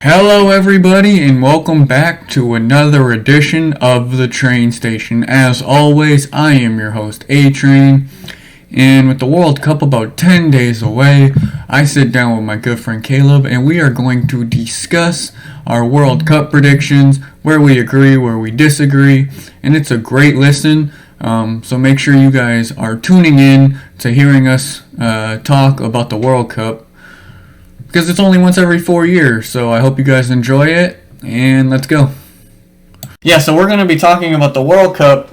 Hello everybody and welcome back to another edition of the Train Station. As always, I am your host A-Train, and with the World Cup about 10 days away, I sit down with my good friend Caleb and we are going to discuss our World Cup predictions, where we agree, where we disagree, and it's a great listen, so make sure you guys are tuning in to hearing us talk about the World Cup. Because it's only once every 4 years, so I hope you guys enjoy it, and let's go. Yeah, so we're going to be talking about the World Cup.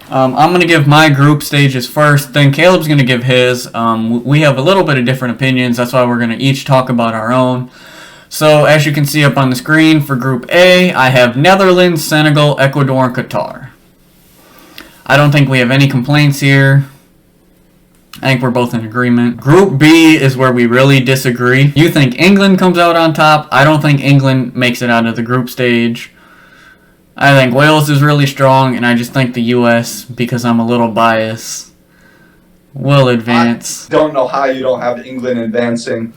I'm going to give my group stages first, then Caleb's going to give his. We have a little bit of different opinions, that's why we're going to each talk about our own. So, as you can see up on the screen, for Group A, I have Netherlands, Senegal, Ecuador, and Qatar. I don't think we have any complaints here. I think we're both in agreement. Group B is where we really disagree. You think England comes out on top. I don't think England makes it out of the group stage. I think Wales is really strong, and I just think the U.S., because I'm a little biased, will advance. I don't know how you don't have England advancing.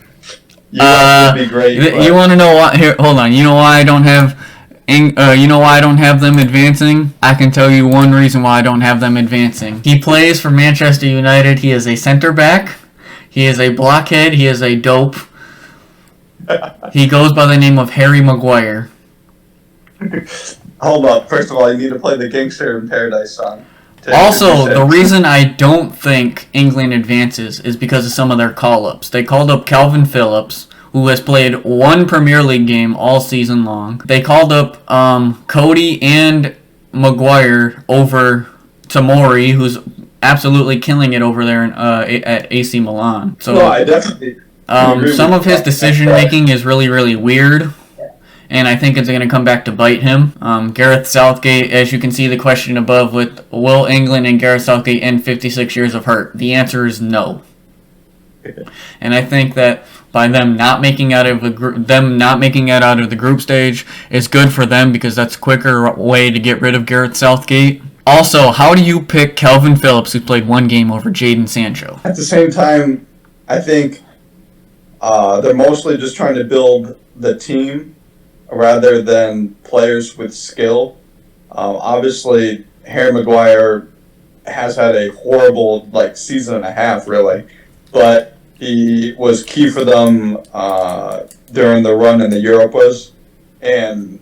U.S. would be great. You want to know why? Here, hold on. You know why I don't have... you know why I don't have them advancing? I can tell you one reason why I don't have them advancing. He plays for Manchester United. He is a center back. He is a blockhead. He is a dope. He goes by the name of Harry Maguire. Hold up. First of all, you need to play the Gangster in Paradise song. Also, the reason I don't think England advances is because of some of their call-ups. They called up Calvin Phillips, who has played one Premier League game all season long. They called up Cody and Maguire over Tomori, who's absolutely killing it over there at AC Milan. So, no, I definitely some of his decision-making is really, really weird, and I think it's going to come back to bite him. Gareth Southgate, as you can see the question above with, will England and Gareth Southgate end 56 years of hurt? The answer is no. And I think that by them not making out of the group stage is good for them, because that's a quicker way to get rid of Gareth Southgate. Also, how do you pick Calvin Phillips, who played one game, over Jadon Sancho? At the same time, I think they're mostly just trying to build the team rather than players with skill. Obviously, Harry Maguire has had a horrible season and a half, really. But he was key for them during the run in the Europas, and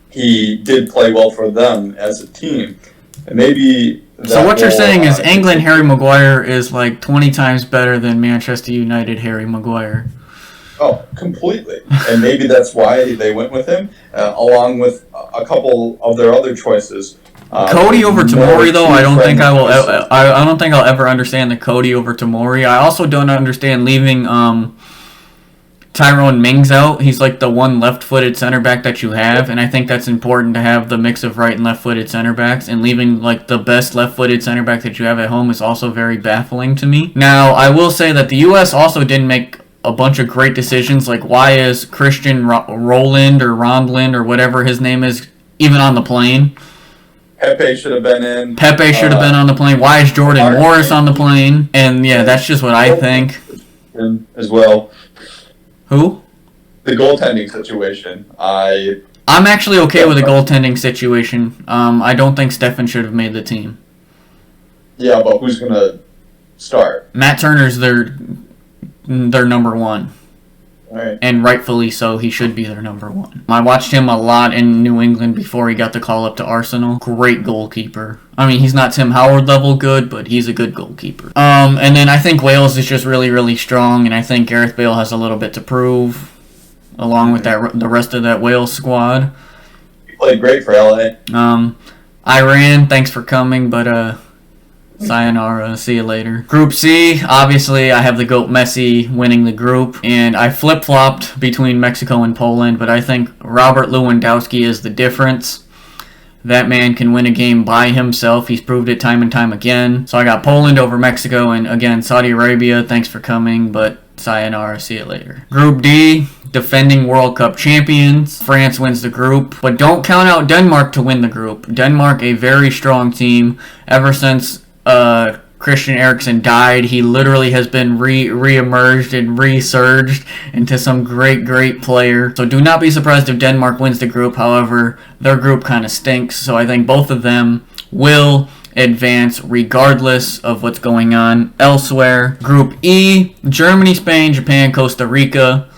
he did play well for them as a team. And maybe so what you're saying is England Harry Maguire is 20 times better than Manchester United Harry Maguire. Oh, completely. And maybe that's why they went with him, along with a couple of their other choices. Cody over Tomori, though, I don't think I'll ever understand the Cody over Tomori. I also don't understand leaving Tyrone Mings out. He's the one left-footed center back that you have, and I think that's important to have the mix of right and left-footed center backs. And leaving the best left-footed center back that you have at home is also very baffling to me. Now, I will say that the U.S. also didn't make a bunch of great decisions. Why is Christian Roland or Rondland or whatever his name is even on the plane? Pepe should have been in. Pepe should have been on the plane. Why is Jordan Morris on the plane? And yeah, that's just what I think. As well. Who? The goaltending situation. I'm actually okay with the goaltending situation. I don't think Stefan should have made the team. Yeah, but who's gonna start? Matt Turner's their number one. Right. And rightfully so, he should be their number one. I watched him a lot in New England before he got the call up to Arsenal. Great goalkeeper. I mean, he's not Tim Howard level good, but he's a good goalkeeper. And then I think Wales is just really, really strong, and I think Gareth Bale has a little bit to prove, along with the rest of that Wales squad. He played great for LA. Iran, thanks for coming, but sayonara, see you later. Group C, obviously I have the GOAT Messi winning the group, and I flip-flopped between Mexico and Poland, but I think Robert Lewandowski is the difference. That man can win a game by himself. He's proved it time and time again. So I got Poland over Mexico, and again, Saudi Arabia, thanks for coming, but sayonara, see you later. Group D, defending World Cup champions. France wins the group, but don't count out Denmark to win the group. Denmark, a very strong team. Ever since Christian Eriksen died. He literally has been re-emerged and resurged into some great player. So do not be surprised if Denmark wins the group. However, their group kind of stinks. So I think both of them will advance regardless of what's going on elsewhere. Group E, Germany, Spain, Japan, Costa Rica.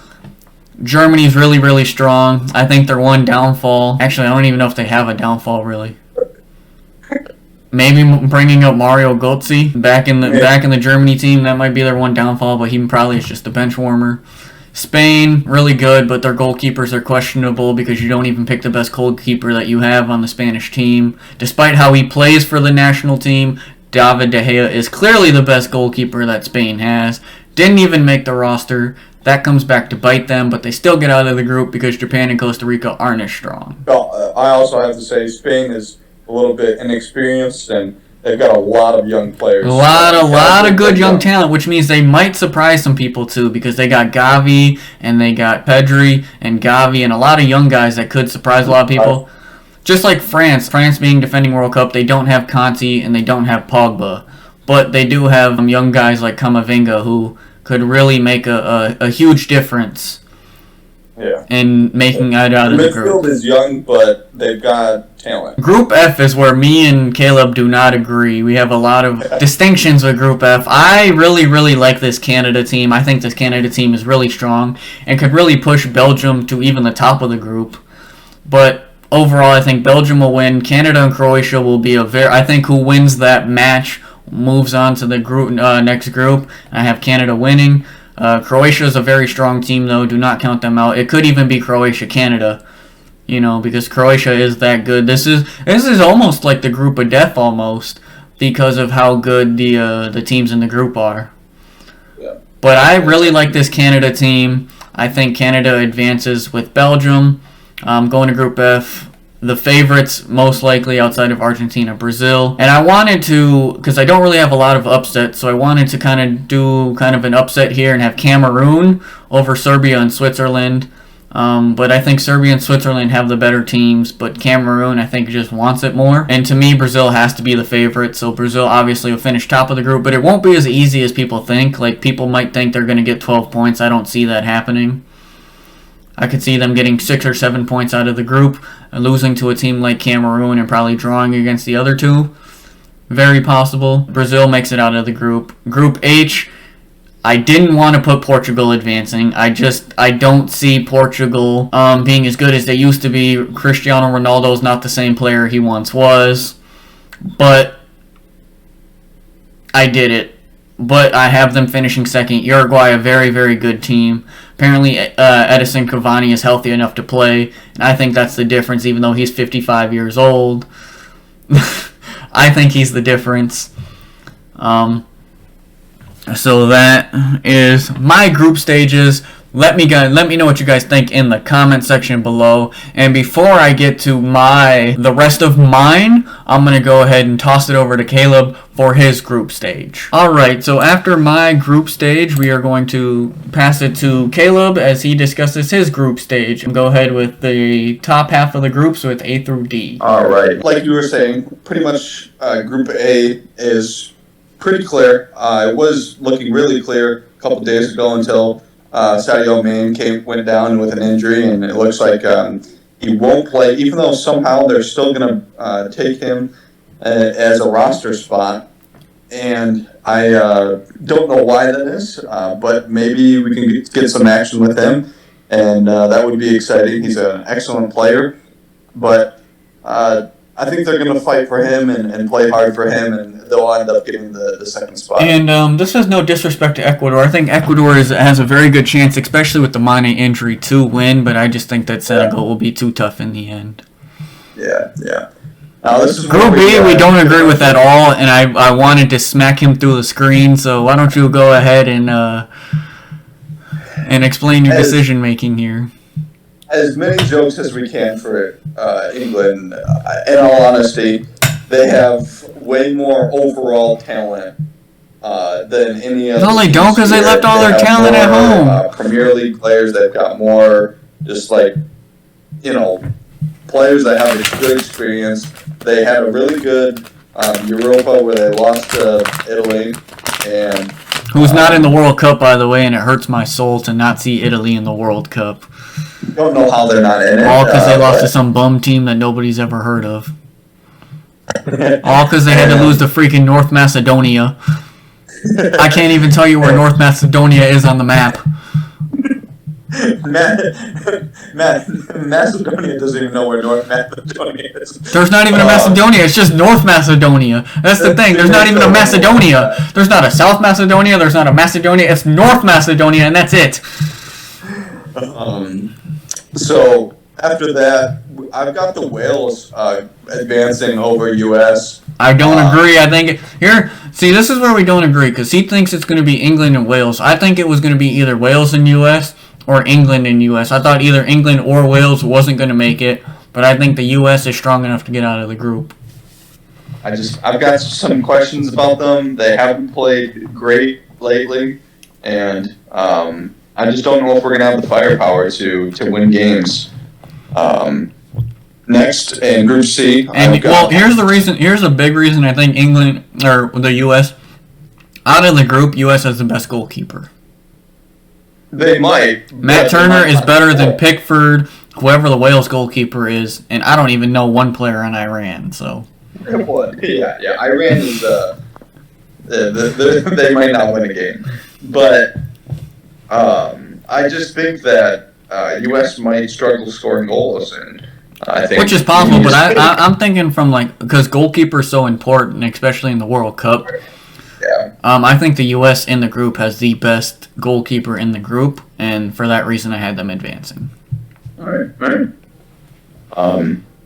Germany's really strong. I think their one downfall... Actually, I don't even know if they have a downfall, really. Maybe bringing up Mario Götze back in the Germany team, that might be their one downfall, but he probably is just a bench warmer. Spain, really good, but their goalkeepers are questionable because you don't even pick the best goalkeeper that you have on the Spanish team. Despite how he plays for the national team, David De Gea is clearly the best goalkeeper that Spain has. Didn't even make the roster. That comes back to bite them, but they still get out of the group because Japan and Costa Rica aren't as strong. Well, I also have to say Spain is a little bit inexperienced, and they've got a lot of young players. A lot of good young talent, which means they might surprise some people too, because they got Gavi and they got Pedri and Gavi and a lot of young guys that could surprise a lot of people. Just like France being defending World Cup, they don't have Conte and they don't have Pogba, but they do have young guys like Camavinga who could really make a huge difference. Yeah. In making it out of the group. Midfield is young, but they've got talent. Group F is where me and Caleb do not agree. We have a lot of distinctions with Group F. I really like this Canada team. I think this Canada team is really strong and could really push Belgium to even the top of the group. But overall, I think Belgium will win. Canada and Croatia will be I think who wins that match moves on to the group next group. I have Canada winning. Croatia is a very strong team, though. Do not count them out. It could even be Croatia-Canada, because Croatia is that good. This is almost like the group of death, almost, because of how good the teams in the group are. Yeah. But I really like this Canada team. I think Canada advances with Belgium. Going to Group F. The favorites, most likely, outside of Argentina, Brazil. And I wanted to, because I don't really have a lot of upsets, so I wanted to do an upset here and have Cameroon over Serbia and Switzerland. But I think Serbia and Switzerland have the better teams, but Cameroon, I think, just wants it more. And to me, Brazil has to be the favorite, so Brazil obviously will finish top of the group, but it won't be as easy as people think. Like, people might think they're going to get 12 points. I don't see that happening. I could see them getting 6 or 7 points out of the group, losing to a team like Cameroon and probably drawing against the other two. Very possible. Brazil makes it out of the group. Group H, I didn't want to put Portugal advancing. I don't see Portugal being as good as they used to be. Cristiano Ronaldo's not the same player he once was. But I did it. But I have them finishing second. Uruguay, a very good team. Apparently, Edison Cavani is healthy enough to play, and I think that's the difference, even though he's 55 years old. I think he's the difference. So that is my group stages. Let me know what you guys think in the comment section below. And before I get to the rest of mine, I'm going to go ahead and toss it over to Caleb for his group stage. Alright, so after my group stage, we are going to pass it to Caleb as he discusses his group stage. And go ahead with the top half of the groups with A through D. Alright, like you were saying, pretty much Group A is pretty clear. It was looking really clear a couple days ago until Sadio Mane went down with an injury, and it looks like he won't play, even though somehow they're still going to take him as a roster spot. And I don't know why that is, but maybe we can get some action with him, and that would be exciting. He's an excellent player, but I think they're going to fight for him and play hard for him, and they'll end up getting the second spot. And this has no disrespect to Ecuador. I think Ecuador has a very good chance, especially with the Mane injury, to win, but I just think that Senegal will be too tough in the end. Yeah. Now, this is Group B, we don't agree with at all, and I wanted to smack him through the screen, so why don't you go ahead and explain your decision-making here. As many jokes as we can for England, in all honesty, they have way more overall talent than any other. No, they don't, because they left all their talent at home. Premier League players, they've got more, just players that have a good experience. They had a really good Europa, where they lost to Italy, and who's not in the World Cup, by the way, and it hurts my soul to not see Italy in the World Cup. Don't know how they're not in it. All because they lost to some bum team that nobody's ever heard of. All because they had to lose to freaking North Macedonia. I can't even tell you where North Macedonia is on the map. Macedonia doesn't even know where North Macedonia is. There's not even a Macedonia. It's just North Macedonia. That's the thing. There's not even a Macedonia. There's not a South Macedonia. There's not a Macedonia. It's North Macedonia, and that's it. So after that, I've got the Wales advancing over U.S. I don't agree. I think here. See, this is where we don't agree because he thinks it's going to be England and Wales. I think it was going to be either Wales and U.S. or England and U.S. I thought either England or Wales wasn't going to make it, but I think the U.S. is strong enough to get out of the group. I've got some questions about them. They haven't played great lately, and I just don't know if we're going to have the firepower to win games. Next in Group C, here's the reason. Here's a big reason I think England or the U.S. out of the group, U.S. has the best goalkeeper. They might. Matt Turner is better than Pickford, whoever the Wales goalkeeper is, and I don't even know one player on Iran. So. Yeah. Iran is they might not win a game, but I just think that U.S. might struggle scoring goals, and I think which is possible. But I'm thinking from because goalkeeper is so important, especially in the World Cup. Yeah. I think the U.S. in the group has the best goalkeeper in the group, and for that reason, I had them advancing. All right.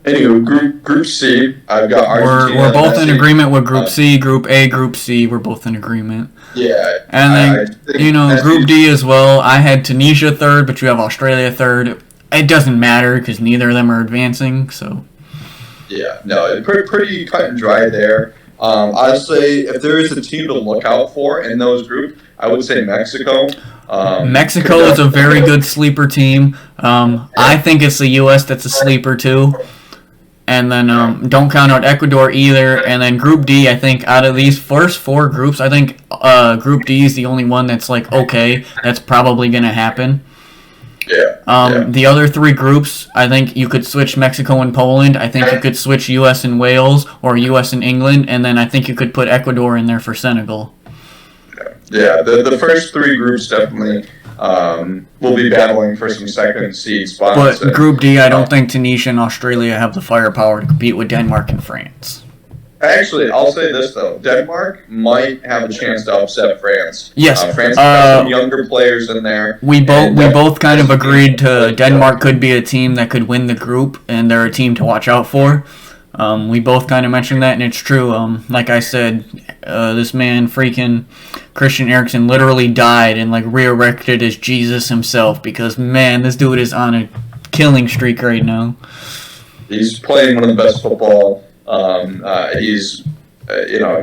Anyway, Group C, I've got Argentina. We're both in agreement with Group C, Group A, Group C. We're both in agreement. Yeah. And then, Group D as well. I had Tunisia third, but you have Australia third. It doesn't matter because neither of them are advancing. So. Yeah. No, pretty cut and dry there. I'd say if there is a team to look out for in those groups, I would say Mexico. Mexico is a very good sleeper team. I think it's the U.S. that's a sleeper too. And then don't count out Ecuador either. And then Group D, I think out of these first four groups, I think Group D is the only one that's okay, that's probably going to happen. Yeah. The other three groups, I think you could switch Mexico and Poland. I think you could switch U.S. and Wales or U.S. and England. And then I think you could put Ecuador in there for Senegal. Yeah, the first three groups definitely will be battling for some second seed spots. But Group D, I don't think Tunisia and Australia have the firepower to compete with Denmark and France. Actually, I'll say this though: Denmark might have a chance to upset France. Yes, France has some younger players in there. We both kind of agreed to Denmark could be a team that could win the group, and they're a team to watch out for. We both kind of mentioned that, and it's true. Like I said, this man, freaking Christian Eriksen, literally died and re-erected as Jesus himself because, man, this dude is on a killing streak right now. He's playing one of the best football. He's,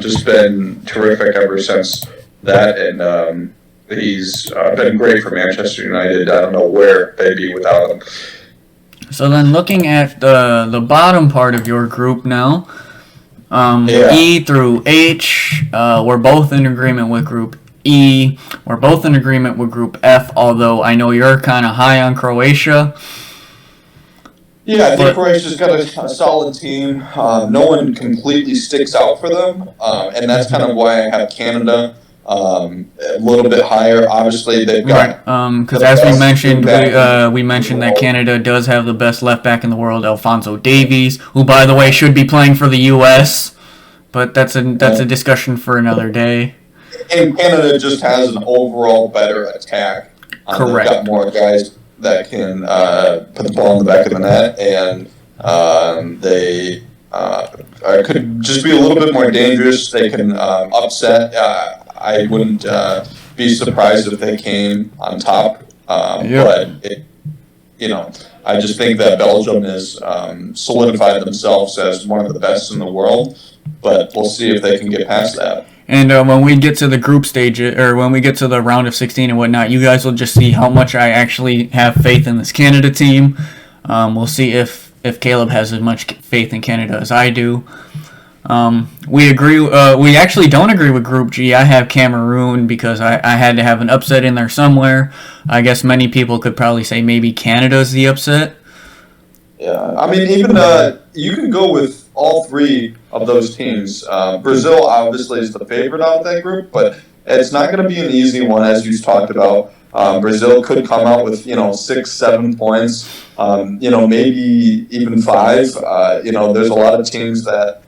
just been terrific ever since that, and he's been great for Manchester United. I don't know where they'd be without him. So then looking at the bottom part of your group now, E through H, we're both in agreement with Group E. We're both in agreement with Group F, although I know you're kind of high on Croatia. Yeah, I think Croatia's got a solid team. No one completely sticks out for them, and that's kind of why I have Canada a little bit higher. Obviously, they've got because as we mentioned, we mentioned that Canada does have the best left back in the world, Alphonso Davies, who, by the way, should be playing for the U.S. But that's a discussion for another day. And Canada just has an overall better attack. Correct. They've got more guys that can put the ball in the back of the net, and they could just be a little bit more dangerous. They can upset. I wouldn't be surprised if they came on top. But I just think that Belgium has solidified themselves as one of the best in the world. But we'll see if they can get past that. And when we get to the group stage, or when we get to the round of 16 and whatnot, you guys will just see how much I actually have faith in this Canada team. We'll see if Caleb has as much faith in Canada as I do. We agree. We actually don't agree with Group G. I have Cameroon because I had to have an upset in there somewhere. I guess many people could probably say maybe Canada's the upset. Yeah, I mean, even you can go with all three of those teams. Brazil obviously is the favorite out of that group, but it's not going to be an easy one, as you talked about. Brazil could come out with 6, 7 points, maybe even 5. There's a lot of teams that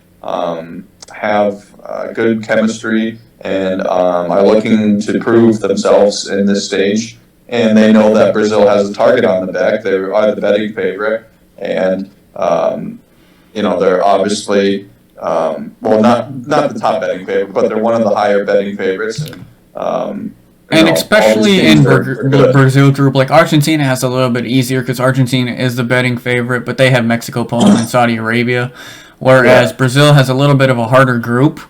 have good chemistry and are looking to prove themselves in this stage. And they know that Brazil has a target on the back. They are the betting favorite. And, they're obviously, not the top betting favorite, but they're one of the higher betting favorites. And especially in the Brazil group, like Argentina has a little bit easier because Argentina is the betting favorite, but they have Mexico, Poland, and Saudi Arabia. Whereas Brazil has a little bit of a harder group.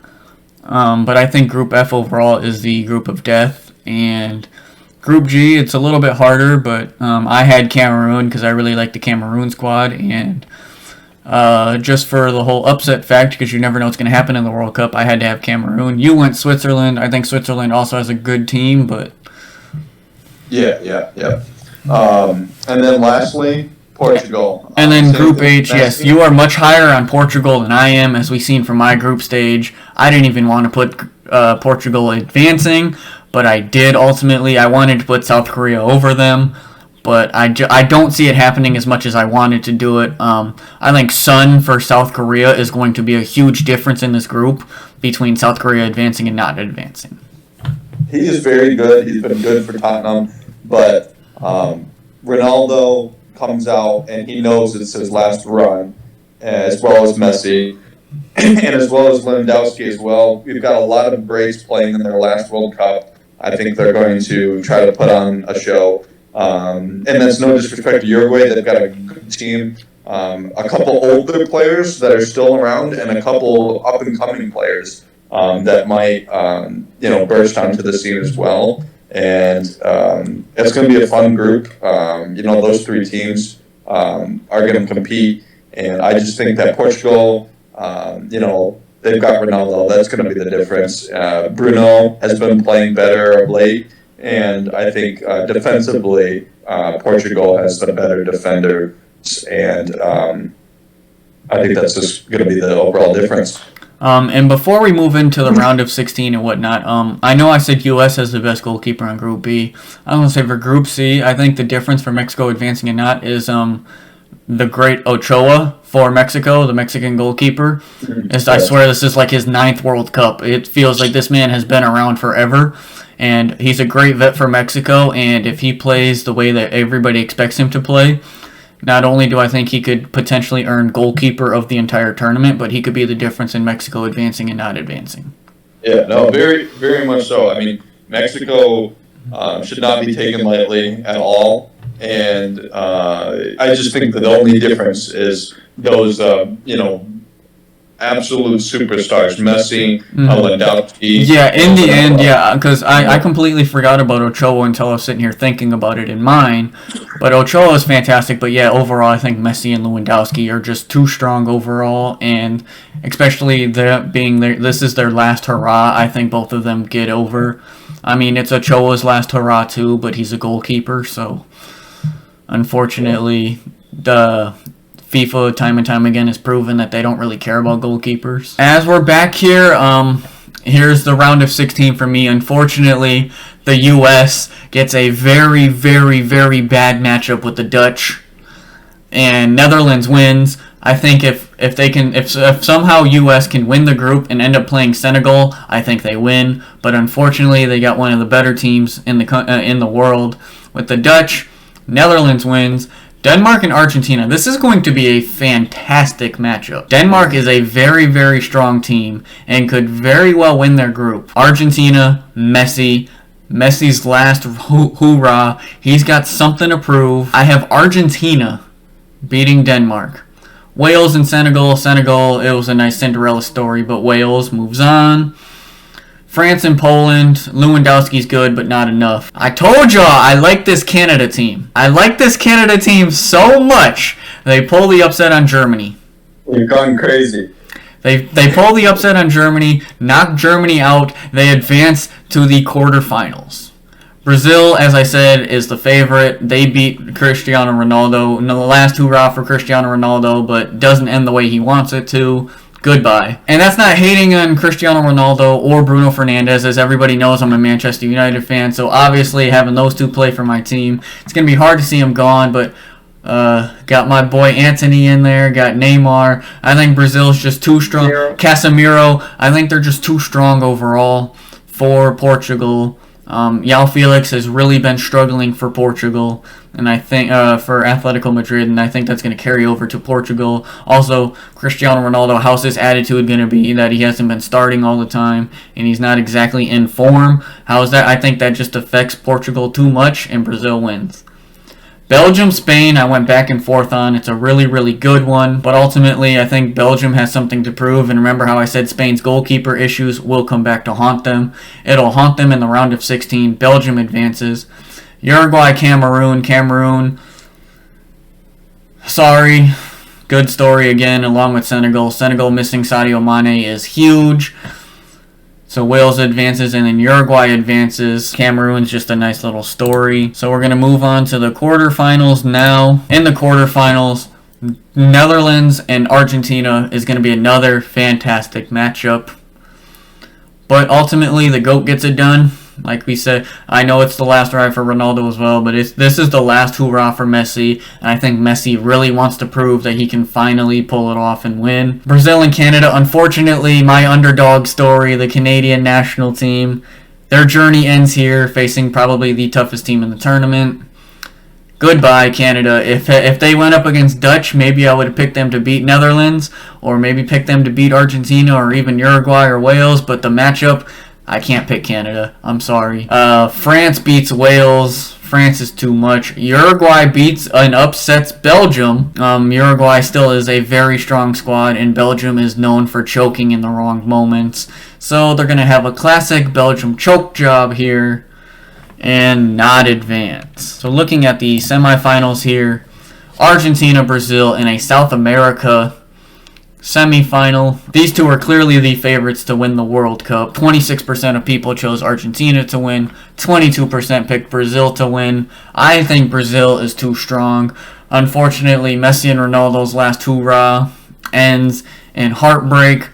But I think Group F overall is the group of death. And Group G, it's a little bit harder, but I had Cameroon because I really like the Cameroon squad. And just for the whole upset fact, because you never know what's going to happen in the World Cup, I had to have Cameroon. You went Switzerland. I think Switzerland also has a good team, but... Yeah. And then lastly, Portugal. And then Group H, yes, you are much higher on Portugal than I am, as we've seen from my group stage. I didn't even want to put Portugal advancing, but I did ultimately. I wanted to put South Korea over them, but I don't see it happening as much as I wanted to do it. I think Son for South Korea is going to be a huge difference in this group between South Korea advancing and not advancing. He is very good. He's been good for Tottenham, but Ronaldo comes out and he knows it's his last run, as well as Messi, and as well as Lewandowski as well. We've got a lot of greats playing in their last World Cup. I think they're going to try to put on a show. And that's no disrespect to Uruguay. They've got a good team, a couple older players that are still around, and a couple up-and-coming players that might, burst onto the scene as well. And it's going to be a fun group. Those three teams are going to compete. And I just think that Portugal, they've got Ronaldo. That's going to be the difference. Bruno has been playing better of late. And I think defensively, Portugal has the better defenders. And I think that's just going to be the overall difference. And before we move into the round of 16 and whatnot, I know I said U.S. has the best goalkeeper on Group B. I'm going to say for Group C, I think the difference for Mexico advancing and not is the great Ochoa for Mexico, the Mexican goalkeeper. I swear this is like his 9th World Cup. It feels like this man has been around forever. And he's a great vet for Mexico. And if he plays the way that everybody expects him to play, not only do I think he could potentially earn goalkeeper of the entire tournament, but he could be the difference in Mexico advancing and not advancing. Yeah, no, very, very much so. I mean, Mexico should not be taken lightly at all. And I just think that the only difference is those, absolute superstars, Messi, Lewandowski. Yeah, in the end, because I completely forgot about Ochoa until I was sitting here thinking about it in mine. But Ochoa is fantastic, but yeah, overall, I think Messi and Lewandowski are just too strong overall, and especially this is their last hurrah. I think both of them get over. I mean, it's Ochoa's last hurrah too, but he's a goalkeeper, so unfortunately, the FIFA time and time again has proven that they don't really care about goalkeepers. As we're back here, here's the round of 16 for me. Unfortunately, the U.S. gets a very, very, very bad matchup with the Dutch, and Netherlands wins. I think if somehow U.S. can win the group and end up playing Senegal, I think they win. But unfortunately, they got one of the better teams in the world with the Dutch. Netherlands wins. Denmark and Argentina. This is going to be a fantastic matchup. Denmark is a very, very strong team and could very well win their group. Argentina, Messi's last hoorah. He's got something to prove. I have Argentina beating Denmark. Wales and Senegal. Senegal, it was a nice Cinderella story, but Wales moves on. France and Poland, Lewandowski's good, but not enough. I told y'all I like this Canada team. I like this Canada team so much, they pull the upset on Germany. You're going crazy. They pull the upset on Germany, knock Germany out. They advance to the quarterfinals. Brazil, as I said, is the favorite. They beat Cristiano Ronaldo. The last hurrah for Cristiano Ronaldo, but doesn't end the way he wants it to. Goodbye. And that's not hating on Cristiano Ronaldo or Bruno Fernandes. As everybody knows, I'm a Manchester United fan, so obviously having those two play for my team, it's going to be hard to see them gone, but got my boy Antony in there, got Neymar. I think Brazil's just too strong. Casemiro, I think they're just too strong overall for Portugal. João Felix has really been struggling for Portugal, and I think for Atletico Madrid, and I think that's going to carry over to Portugal. Also, Cristiano Ronaldo, how's his attitude going to be that he hasn't been starting all the time, and he's not exactly in form? How's that? I think that just affects Portugal too much, and Brazil wins. Belgium, Spain, I went back and forth on. It's a really, really good one. But ultimately, I think Belgium has something to prove. And remember how I said Spain's goalkeeper issues will come back to haunt them. It'll haunt them in the round of 16. Belgium advances. Uruguay, Cameroon. Sorry. Good story again, along with Senegal. Senegal missing Sadio Mane is huge. So Wales advances, and then Uruguay advances. Cameroon's just a nice little story. So we're going to move on to the quarterfinals now. In the quarterfinals, Netherlands and Argentina is going to be another fantastic matchup. But ultimately, the GOAT gets it done. Like we said, I know it's the last ride for Ronaldo as well, but this is the last hurrah for Messi, and I think Messi really wants to prove that he can finally pull it off and win. Brazil and Canada, unfortunately, my underdog story, the Canadian national team, their journey ends here, facing probably the toughest team in the tournament. Goodbye, Canada. If they went up against Dutch, maybe I would have picked them to beat Netherlands, or maybe picked them to beat Argentina, or even Uruguay or Wales, but the matchup, I can't pick Canada. I'm sorry. France beats Wales. France is too much. Uruguay beats and upsets Belgium. Uruguay still is a very strong squad, and Belgium is known for choking in the wrong moments. So they're going to have a classic Belgium choke job here and not advance. So looking at the semifinals here, Argentina, Brazil in a South America semi-final. These two are clearly the favorites to win the World Cup. 26% of people chose Argentina to win. 22% picked Brazil to win. I think Brazil is too strong. Unfortunately, Messi and Ronaldo's last hurrah ends in heartbreak.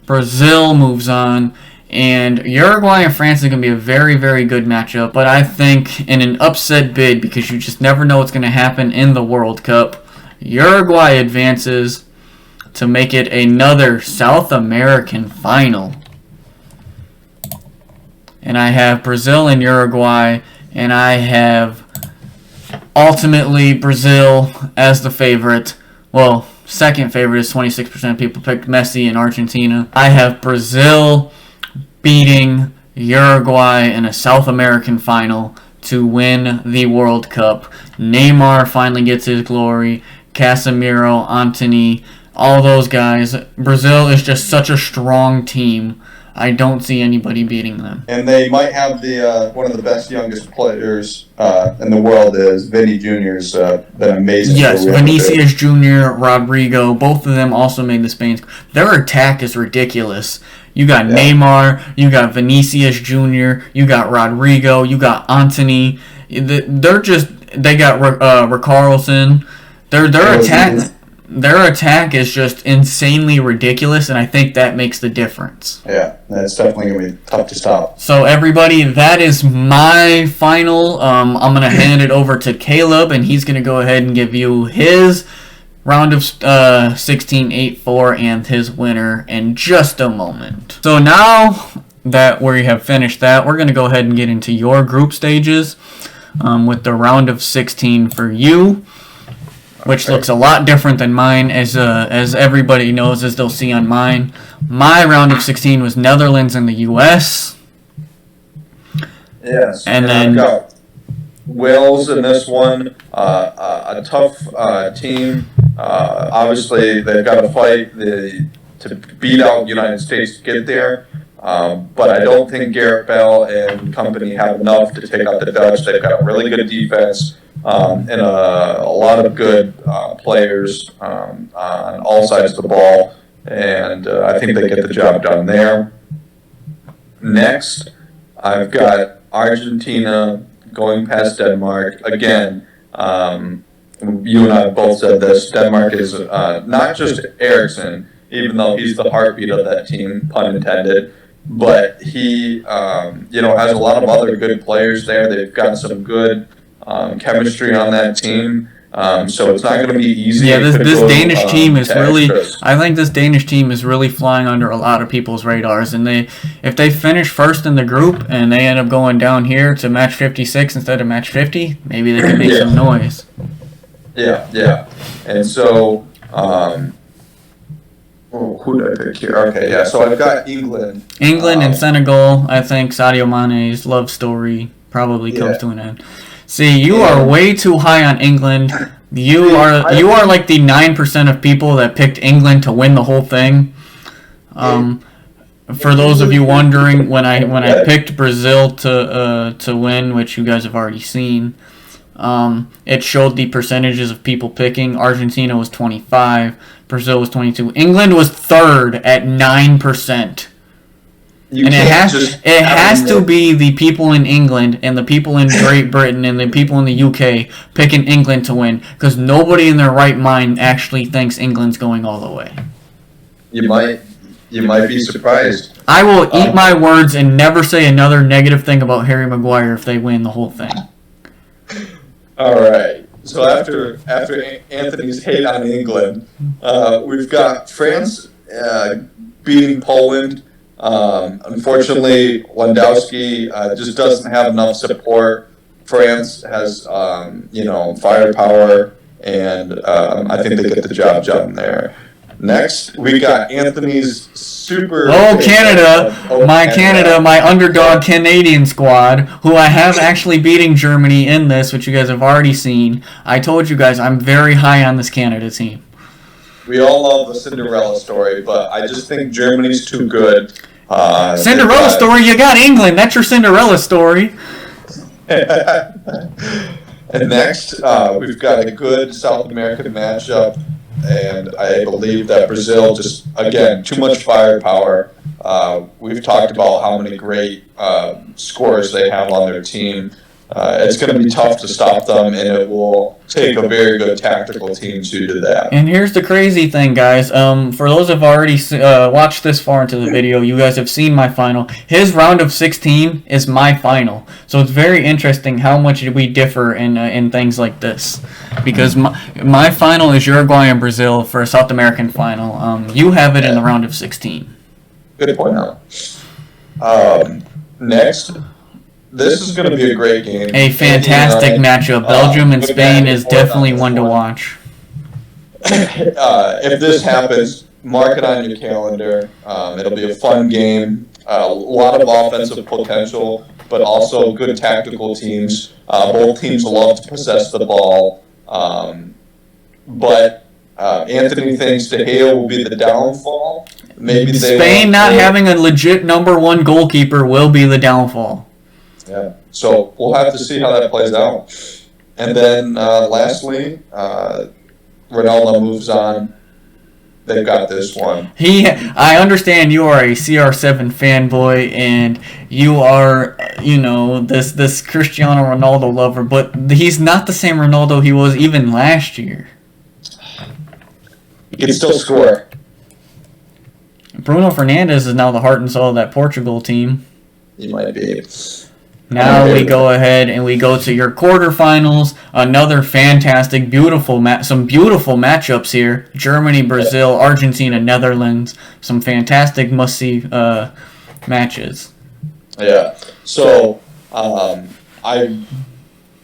Brazil moves on. And Uruguay and France is going to be a very, very good matchup. But I think in an upset bid, because you just never know what's going to happen in the World Cup, Uruguay advances to make it another South American final. And I have Brazil and Uruguay, and I have ultimately Brazil as the favorite. Well, second favorite is 26% of people picked Messi and Argentina. I have Brazil beating Uruguay in a South American final to win the World Cup. Neymar finally gets his glory. Casemiro, Antony, all those guys. Brazil is just such a strong team. I don't see anybody beating them. And they might have the one of the best youngest players in the world is Vinny Jr.'s been amazing. Yes, Vinicius Jr., Rodrigo, both of them also made the Spain. Their attack is ridiculous. You got Neymar, you got Vinicius Jr., you got Rodrigo, you got Antony. They got Richarlison. Their attack is just insanely ridiculous, and I think that makes the difference. Yeah, that's definitely going to be tough to stop. So, everybody, that is my final. I'm going to hand it over to Caleb, and he's going to go ahead and give you his round of 16 8-4 and his winner in just a moment. So, now that we have finished that, we're going to go ahead and get into your group stages with the round of 16 for you, which looks a lot different than mine, as everybody knows, as they'll see on mine. My round of 16 was Netherlands and the U.S. Yes, and then I've got Wales in this one. A tough team. Obviously, they've got to fight to beat out the United States to get there. But I don't think Gareth Bale and company have enough to take out the Dutch. They've got a really good defense. And a lot of good players on all sides of the ball. and I think they get the job done there. Next, I've got Argentina going past Denmark. Again, you and I both said this. Denmark is not just Eriksson, even though he's the heartbeat of that team, pun intended, but he has a lot of other good players there. They've got some good chemistry on that team. So it's not going to be easy. Yeah, this Danish team is really. I think this Danish team is really flying under a lot of people's radars, and if they finish first in the group and they end up going down here to match 56 instead of match 50, maybe they can make some noise. Yeah. And so, who did I pick here? Okay, yeah. So I've got England. England and Senegal. I think Sadio Mane's love story probably comes to an end. See, you are way too high on England. You are like the 9% of people that picked England to win the whole thing. For those of you wondering, when I picked Brazil to win, which you guys have already seen, it showed the percentages of people picking. Argentina was 25, Brazil was 22. England was third at 9%. And it has to be the people in England and the people in Great Britain and the people in the UK picking England to win, because nobody in their right mind actually thinks England's going all the way. You might be surprised. I will eat my words and never say another negative thing about Harry Maguire if they win the whole thing. All right. So after Anthony's hate on England, we've got France beating Poland. Unfortunately, Lewandowski just doesn't have enough support. France has, firepower, and I think they get the job done there. Next, we got Anthony's super... Canada, my underdog Canadian squad, who I have actually beating Germany in this, which you guys have already seen. I told you guys I'm very high on this Canada team. We all love the Cinderella story, but I just think Germany's too good. Cinderella story? You got England. That's your Cinderella story. And next, we've got a good South American matchup, and I believe that Brazil just, again, too much firepower. We've talked about how many great scorers they have on their team. It's going to be tough to stop them, and it will take a very good tactical team to do that. And here's the crazy thing, guys. For those who have already watched this far into the video, you guys have seen my final. His round of 16 is my final. So it's very interesting how much we differ in things like this. Because my final is Uruguay and Brazil for a South American final. You have it in the round of 16. Good point out. Next... This is going to be a great game. A fantastic matchup. Belgium and Spain is definitely one to watch. If this happens, mark it on your calendar. It'll be a fun game. A lot of offensive potential, but also good tactical teams. Both teams love to possess the ball. But Anthony thinks De Gea will be the downfall. Maybe Spain not having a legit number one goalkeeper will be the downfall. Yeah, so we'll have to see how that plays out. And then lastly, Ronaldo moves on. They've got this one. I understand you are a CR7 fanboy and you are, this Cristiano Ronaldo lover, but he's not the same Ronaldo he was even last year. He can still score. Bruno Fernandes is now the heart and soul of that Portugal team. He might be. Now we go ahead and we go to your quarterfinals. Another fantastic, some beautiful matchups here. Germany, Brazil, Argentina, Netherlands. Some fantastic must-see matches. Yeah. So I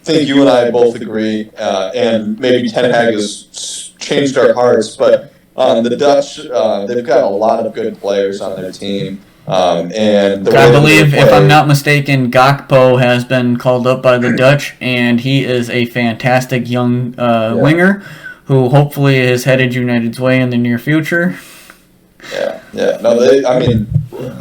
think you and I both agree, and maybe Ten Hag has changed our hearts, but the Dutch, they've got a lot of good players on their team. And I believe, if I'm not mistaken, Gakpo has been called up by the Dutch, and he is a fantastic young winger who hopefully is headed United's way in the near future. Yeah. No,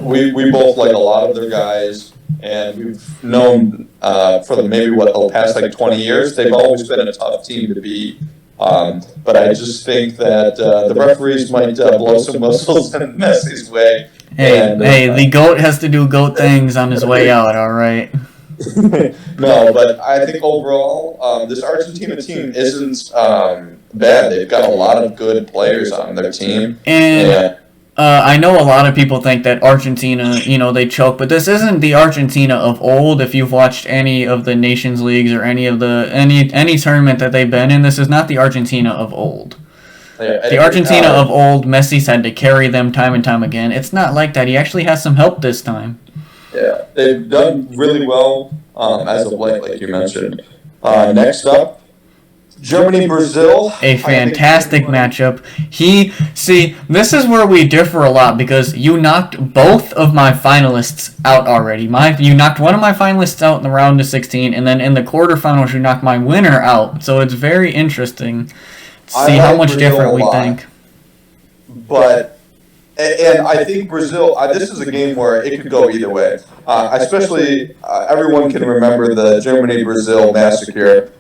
we both like a lot of their guys, and we've known for the past 20 years, they've always been a tough team to beat. But I just think that the referees might blow some whistles in Messi's way. Hey, the GOAT has to do GOAT things on his way out, all right? No, but I think overall, this Argentina team isn't bad. They've got a lot of good players on their team. And I know a lot of people think that Argentina, they choke, but this isn't the Argentina of old. If you've watched any of the Nations Leagues or any tournament that they've been in, this is not the Argentina of old. Yeah, the Argentina of old, Messi's had to carry them time and time again. It's not like that. He actually has some help this time. Yeah, they've done really well as of late, like you mentioned. Next up, Germany-Brazil. A fantastic matchup. This is where we differ a lot because you knocked both of my finalists out already. You knocked one of my finalists out in the round of 16, and then in the quarterfinals you knocked my winner out. So it's very interesting to see how much different we think. And I think Brazil, this is a game where it could go either way. Especially, everyone can remember the Germany-Brazil massacre.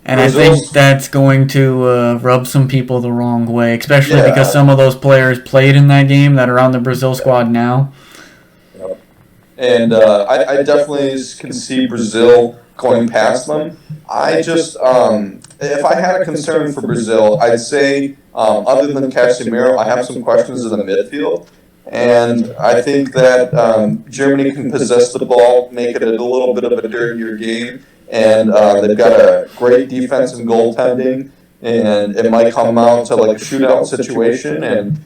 And I think that's going to rub some people the wrong way, especially because some of those players played in that game that are on the Brazil squad now. And I definitely can see Brazil going past them. I just, if I had a concern for Brazil, I'd say, other than Casemiro, I have some questions in the midfield. And I think that Germany can possess the ball, make it a little bit of a dirtier game. And they've got a great defense and goaltending. And it might come out to like a shootout situation. And,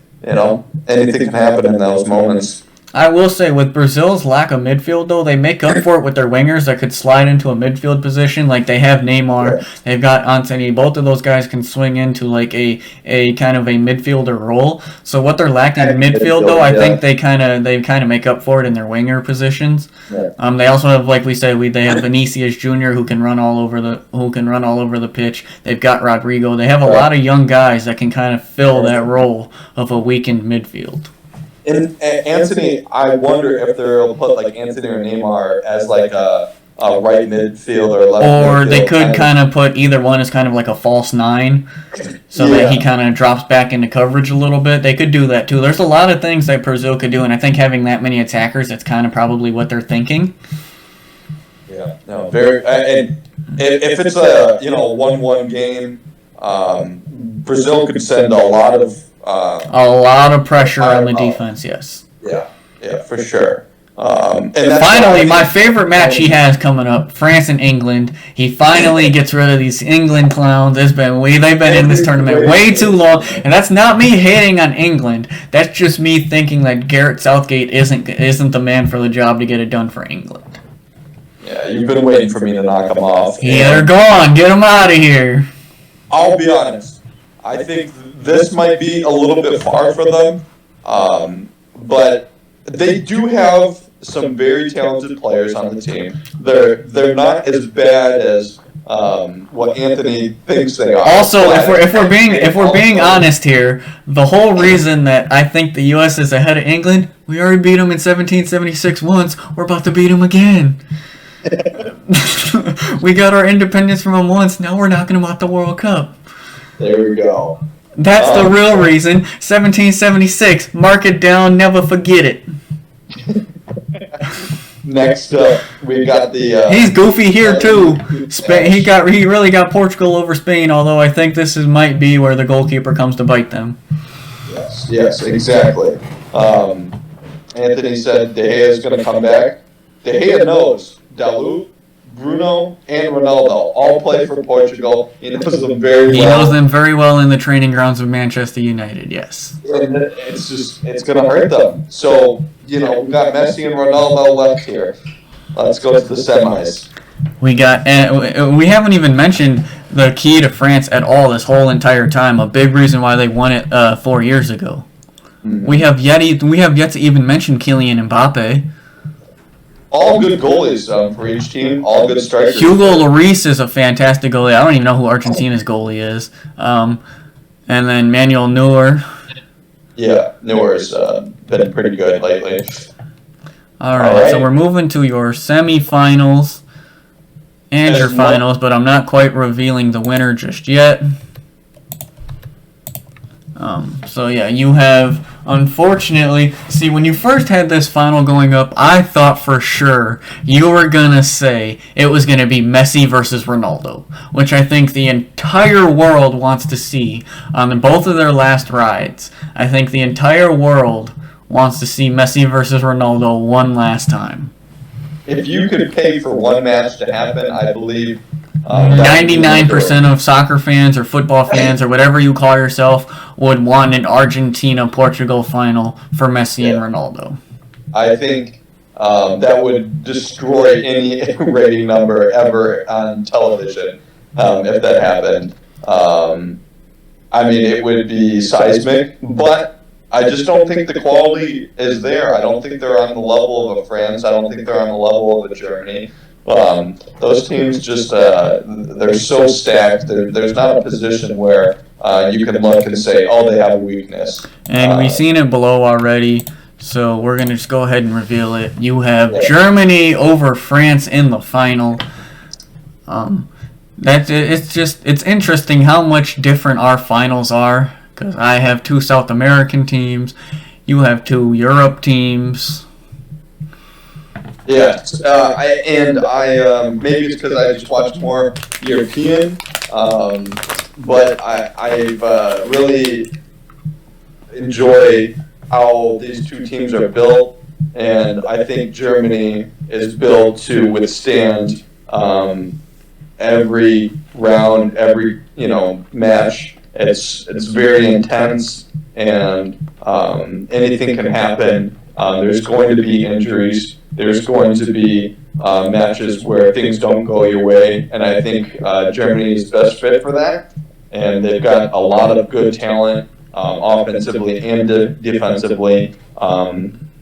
anything can happen in those moments. I will say, with Brazil's lack of midfield, though, they make up for it with their wingers that could slide into a midfield position. Like, they have Neymar, they've got Antony. Both of those guys can swing into, like, a kind of a midfielder role. So what they're lacking in midfield, though, I think they kind of make up for it in their winger positions. Yeah. They also have, like we said, they have Vinicius Jr. who can run all over the pitch. They've got Rodrigo. They have a lot of young guys that can kind of fill that role of a weakened midfield. And Anthony, I wonder if they'll put like Anthony or Neymar as like a right midfield or left midfield. Or they could kind of put either one as kind of like a false nine, so that he kind of drops back into coverage a little bit. They could do that too. There's a lot of things that Brazil could do, and I think having that many attackers, that's kind of probably what they're thinking. Yeah, no, very. And if it's a 1-1 game, Brazil could send a lot of pressure on the defense, yes. Yeah, for sure. And finally, my favorite match he has coming up, France and England. He finally gets rid of these England clowns. They've been in this tournament way too long, and that's not me hating on England. That's just me thinking that Gareth Southgate isn't the man for the job to get it done for England. Yeah, you've been waiting for me to knock them off. Yeah, they're gone. Get them out of here. I'll be honest. I think this might be a little bit far for them, but they do have some very talented players on the team. They're not as bad as what Anthony thinks they are. Also, if we're being honest here, the whole reason that I think the U.S. is ahead of England, we already beat them in 1776 once. We're about to beat them again. We got our independence from them once. Now we're knocking them out the World Cup. There we go. That's the real reason. 1776. Mark it down. Never forget it. Next up, we got the. He's goofy here too. Spain. He really got Portugal over Spain. Although I think this might be where the goalkeeper comes to bite them. Yes, exactly. Anthony said De Gea is going to come back. De Gea knows Dalot, Bruno, and Ronaldo all play for Portugal. He knows them very well. He knows them very well in the training grounds of Manchester United, yes. And it's going to hurt them. So, we've got Messi and Ronaldo left here. Let's go to the semis. We haven't even mentioned the key to France at all this whole entire time. A big reason why they won it 4 years ago. Mm-hmm. We have yet to even mention Kylian Mbappe. All good goalies for each team. All good strikers. Hugo Lloris is a fantastic goalie. I don't even know who Argentina's goalie is. And then Manuel Neuer. Yeah, Neuer's been pretty good lately. All right, so we're moving to your semifinals. and your finals, but I'm not quite revealing the winner just yet. So yeah, you have, unfortunately, see, when you first had this final going up, I thought for sure you were gonna say it was gonna be Messi versus Ronaldo, which I think the entire world wants to see on both of their last rides. I think the entire world wants to see Messi versus Ronaldo one last time. If you could pay for one match to happen, I believe 99% of soccer fans or football fans or whatever you call yourself would want an Argentina-Portugal final for Messi and Ronaldo. I think that would destroy any rating number ever on television if that happened. I mean, it would be seismic, but I just don't think the quality is there. I don't think they're on the level of a France. I don't think they're on the level of a Germany. Those teams just, they're so stacked. There's not a position where you can look and say, oh, they have a weakness. And we've seen it below already, so we're going to just go ahead and reveal it. You have Germany over France in the final. It's interesting how much different our finals are, because I have 2 South American teams, you have 2 Europe teams. Yeah, maybe it's because I just watched more European, but I've really enjoy how these 2 teams are built, and I think Germany is built to withstand every round, every match. It's very intense, and anything can happen. There's going to be injuries. There's going to be matches where things don't go your way, and I think Germany is best fit for that. And they've got a lot of good talent, offensively and defensively.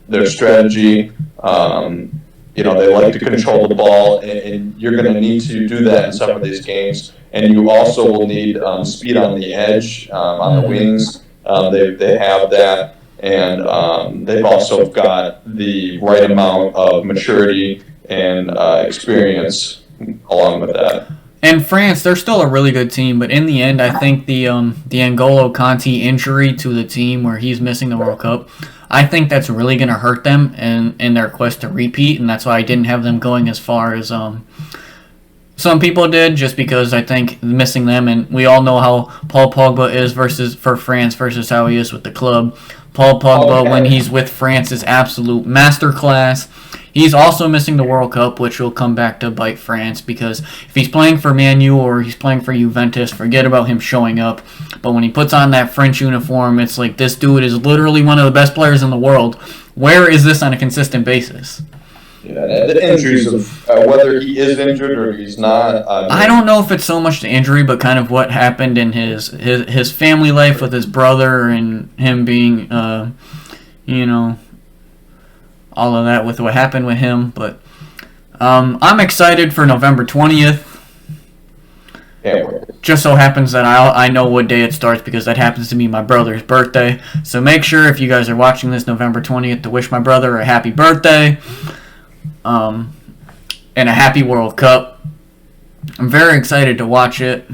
Their strategy, they like to control the ball, and you're going to need to do that in some of these games. And you also will need speed on the edge, on the wings. They have that. And they've also got the right amount of maturity and experience along with that. And France, they're still a really good team, but in the end, I think the N'Golo Kanté injury to the team where he's missing the World Cup, I think that's really going to hurt them in their quest to repeat, and that's why I didn't have them going as far as some people did, just because I think missing them, and we all know how Paul Pogba is for France versus how he is with the club. Paul Pogba, when he's with France, is absolute masterclass. He's also missing the World Cup, which will come back to bite France, because if he's playing for Man U or he's playing for Juventus, forget about him showing up. But when he puts on that French uniform, it's like, this dude is literally one of the best players in the world. Where is this on a consistent basis? Yeah, the injuries of whether he is injured or he's not. I don't know if it's so much the injury, but kind of what happened in his family life with his brother and him being, all of that with what happened with him. But I'm excited for November 20th. Just so happens that I know what day it starts, because that happens to be my brother's birthday. So make sure, if you guys are watching this November 20th, to wish my brother a happy birthday. And a happy World Cup. I'm very excited to watch it.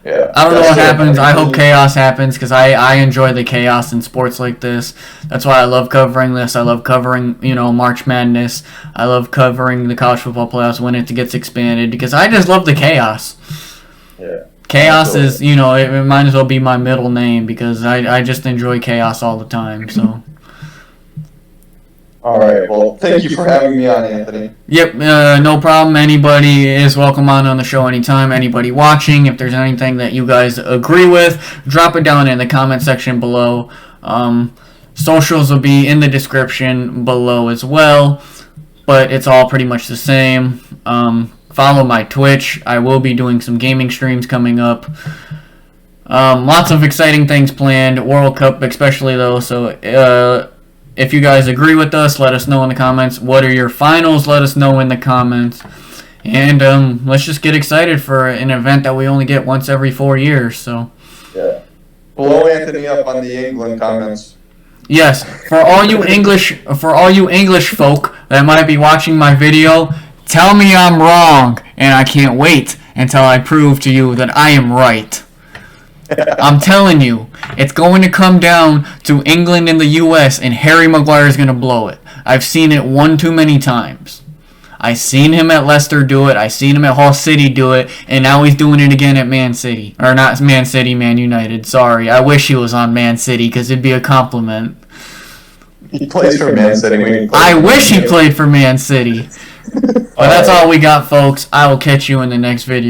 Yeah, I don't know what happens. I hope chaos happens, because I enjoy the chaos in sports like this. That's why I love covering this. I love covering, March Madness. I love covering the college football playoffs when it gets expanded, because I just love the chaos. Yeah. Chaos is, it might as well be my middle name, because I just enjoy chaos all the time, so... All right. Well, thank you for having me on, Anthony. Yep, no problem. Anybody is welcome on the show anytime. Anybody watching, if there's anything that you guys agree with, drop it down in the comment section below. Socials will be in the description below as well, but it's all pretty much the same. Follow my Twitch. I will be doing some gaming streams coming up. Lots of exciting things planned. World Cup especially, though, so... if you guys agree with us, let us know in the comments. What are your finals? Let us know in the comments. And let's just get excited for an event that we only get once every 4 years. So, yeah. Blow Anthony up on the England comments. Yes, for all you English folk that might be watching my video, Tell me I'm wrong, and I can't wait until I prove to you that I am right. I'm telling you, it's going to come down to England and the U.S., and Harry Maguire's going to blow it. I've seen it one too many times. I seen him at Leicester do it. I seen him at Hull City do it, and now he's doing it again at Man City. Or not Man City, Man United. Sorry, I wish he was on Man City because it'd be a compliment. He plays for Man City. I wish he played for Man City. But that's all we got, folks. I will catch you in the next video.